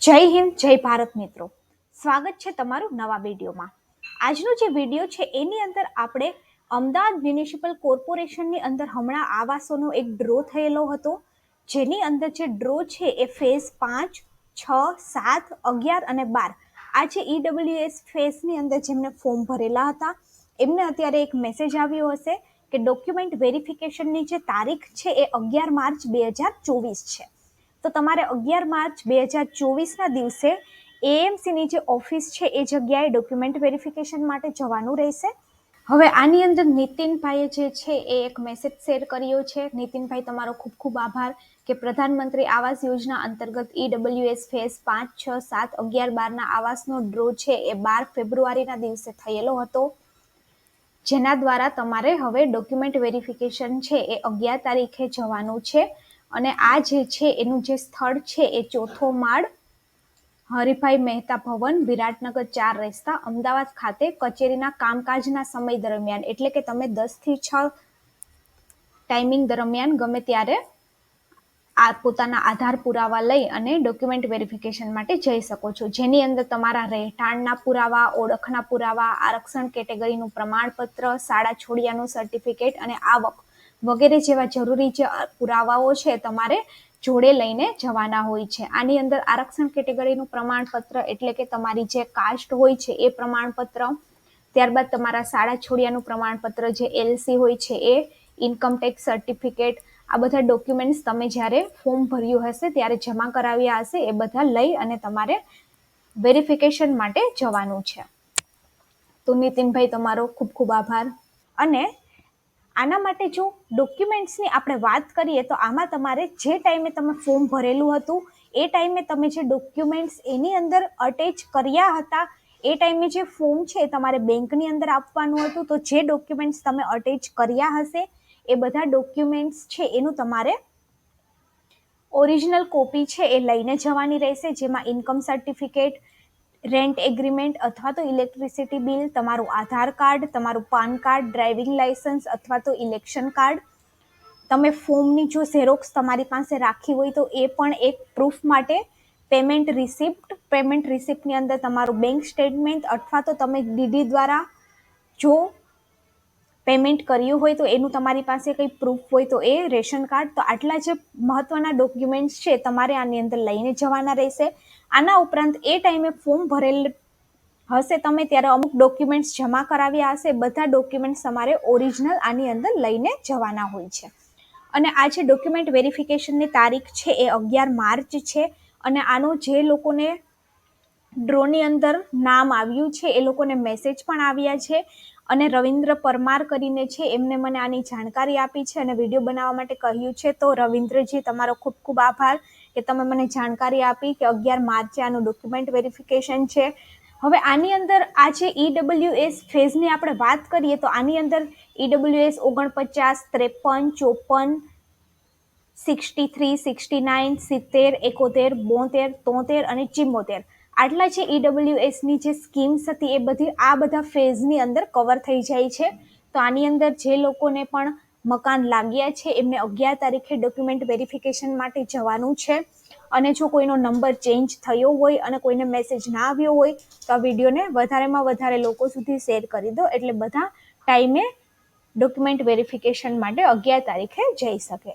જય હિન્દ, જય ભારત મિત્રો. સ્વાગત છે તમારું નવા વિડીયોમાં. આજનો જે વિડીયો છે એની અંદર આપણે અમદાવાદ મ્યુનિસિપલ કોર્પોરેશનની અંદર હમણાં આવાસોનો એક ડ્રો થયેલો હતો, જેની અંદર જે ડ્રો છે એ ફેઝ 5, 6, 7, 11 અને 12 આ જે ઈડબ્લ્યુએસ ફેઝની અંદર જેમને ફોર્મ ભરેલા હતા એમને અત્યારે એક મેસેજ આવ્યો હશે કે ડોક્યુમેન્ટ વેરિફિકેશનની જે તારીખ છે એ 11 માર્ચ 2024 છે. તો તમારે 11 માર્ચ 2024ના દિવસે એએમસીની જે ઓફિસ છે એ જગ્યાએ ડોક્યુમેન્ટ વેરિફિકેશન માટે જવાનું રહેશે. હવે આની અંદર નીતિનભાઈએ જે છે એ એક મેસેજ શેર કર્યો છે. નીતિનભાઈ, તમારો ખૂબ ખૂબ આભાર કે પ્રધાનમંત્રી આવાસ યોજના અંતર્ગત ઈડબ્લ્યુએસ ફેઝ 5, 6, 7, 11, 12ના આવાસનો ડ્રો છે એ 12 ફેબ્રુઆરીના દિવસે થયેલો હતો, જેના દ્વારા તમારે હવે ડોક્યુમેન્ટ વેરિફિકેશન છે એ 11 તારીખે જવાનું છે. અને આ જે છે એનું જે સ્થળ છે એ 4થો માળ, હરિભાઈ મહેતા ભવન, વિરાટનગર 4 રસ્તા, અમદાવાદ ખાતે કચેરીના કામકાજના સમય દરમિયાન, એટલે કે તમે 10 થી 6 ટાઈમિંગ દરમિયાન ગમે ત્યારે આ પોતાના આધાર પુરાવા લઈ અને ડોક્યુમેન્ટ વેરિફિકેશન માટે જઈ શકો છો, જેની અંદર તમારા રહેઠાણના પુરાવા, ઓળખના પુરાવા, આરક્ષણ કેટેગરીનું પ્રમાણપત્ર, શાળા છોડ્યાનું સર્ટિફિકેટ અને આવક વગેરે જેવા જરૂરી જે પુરાવાઓ છે તમારે જોડે લઈને જવાના હોય છે. આની અંદર આરક્ષણ કેટેગરીનું પ્રમાણપત્ર એટલે કે તમારી જે કાસ્ટ હોય છે એ પ્રમાણપત્ર, ત્યારબાદ તમારા શાળા છોડ્યાનું પ્રમાણપત્ર જે એલસી હોય છે એ, ઇન્કમ ટેક્સ સર્ટિફિકેટ, આ બધા ડોક્યુમેન્ટ્સ તમે જ્યારે ફોર્મ ભર્યું હશે ત્યારે જમા કરાવ્યા હશે એ બધા લઈ અને તમારે વેરિફિકેશન માટે જવાનું છે. તો નીતિનભાઈ, તમારો ખૂબ ખૂબ આભાર. અને આના માટે જો ડોક્યુમેન્ટ્સની આપણે વાત કરીએ તો આમાં તમારે જે ટાઈમે તમે ફોર્મ ભરેલું હતું એ ટાઈમે તમે જે ડોક્યુમેન્ટ્સ એની અંદર અટેચ કર્યા હતા એ ટાઈમે જે ફોર્મ છે તમારે બેંકની અંદર આપવાનું હતું. તો જે ડોક્યુમેન્ટ્સ તમે અટેચ કર્યા હશે એ બધા ડોક્યુમેન્ટ્સ છે એનું તમારે ઓરિજિનલ કોપી છે એ લઈને જવાની રહેશે, જેમાં ઇન્કમ સર્ટિફિકેટ, રેન્ટ એગ્રીમેન્ટ અથવા તો ઇલેક્ટ્રિસિટી બિલ, તમારું આધાર કાર્ડ, તમારું પાન કાર્ડ, ડ્રાઇવિંગ લાયસન્સ અથવા તો ઇલેક્શન કાર્ડ, તમે ફોર્મની જો ઝેરોક્સ તમારી પાસે રાખી હોય તો એ પણ એક પ્રૂફ માટે, પેમેન્ટ રિસિપ્ટની અંદર તમારું બેંક સ્ટેટમેન્ટ અથવા તો તમે ડીડી દ્વારા જો પેમેન્ટ કર્યું હોય તો એનું તમારી પાસે કંઈ પ્રૂફ હોય તો એ, રેશન કાર્ડ. તો આટલા જે મહત્વના ડોક્યુમેન્ટ્સ છે તમારે આની અંદર લઈને જવાના રહેશે. આના ઉપરાંત એ ટાઈમે ફોર્મ ભરેલ હશે તમે ત્યારે અમુક ડોક્યુમેન્ટ્સ જમા કરાવ્યા હશે, બધા ડોક્યુમેન્ટ્સ તમારે ઓરિજિનલ આની અંદર લઈને જવાના હોય છે. અને આ જે ડોક્યુમેન્ટ વેરિફિકેશનની તારીખ છે એ 11 માર્ચ છે. અને આનો જે લોકોને ડ્રોની અંદર નામ આવ્યું છે એ લોકોને મેસેજ પણ આવ્યા છે. અને રવિન્દ્ર પરમાર કરીને છે એમને મને આની જાણકારી આપી છે અને વિડીયો બનાવવા માટે કહ્યું છે. તો રવિન્દ્રજી, તમારો ખૂબ ખૂબ આભાર કે તમે મને જાણકારી આપી કે 11 માર્ચે આનું ડોક્યુમેન્ટ વેરિફિકેશન છે. હવે આની અંદર આ જે ઈડબ્લ્યુએસ ફેઝની આપણે વાત કરીએ તો આની અંદર ઈડબ્લ્યુએસ 49, 53, 54, 63, 69, 70, 71, 72, 73 અને 74 આટલા જે ઈડબ્લ્યુએસની જે સ્કીમ્સ હતી એ બધી આ બધા ફેઝની અંદર કવર થઈ જાય છે. તો આની અંદર જે લોકોને પણ મકાન લાગ્યા છે એમને 11 તારીખે ડોક્યુમેન્ટ વેરિફિકેશન માટે જવાનું છે. અને જો કોઈનો નંબર ચેન્જ થયો હોય અને કોઈને મેસેજ ના આવ્યો હોય તો આ વિડીયોને વધારેમાં વધારે લોકો સુધી શેર કરી દો, એટલે બધા ટાઈમે ડોક્યુમેન્ટ વેરિફિકેશન માટે 11 તારીખે જઈ શકે.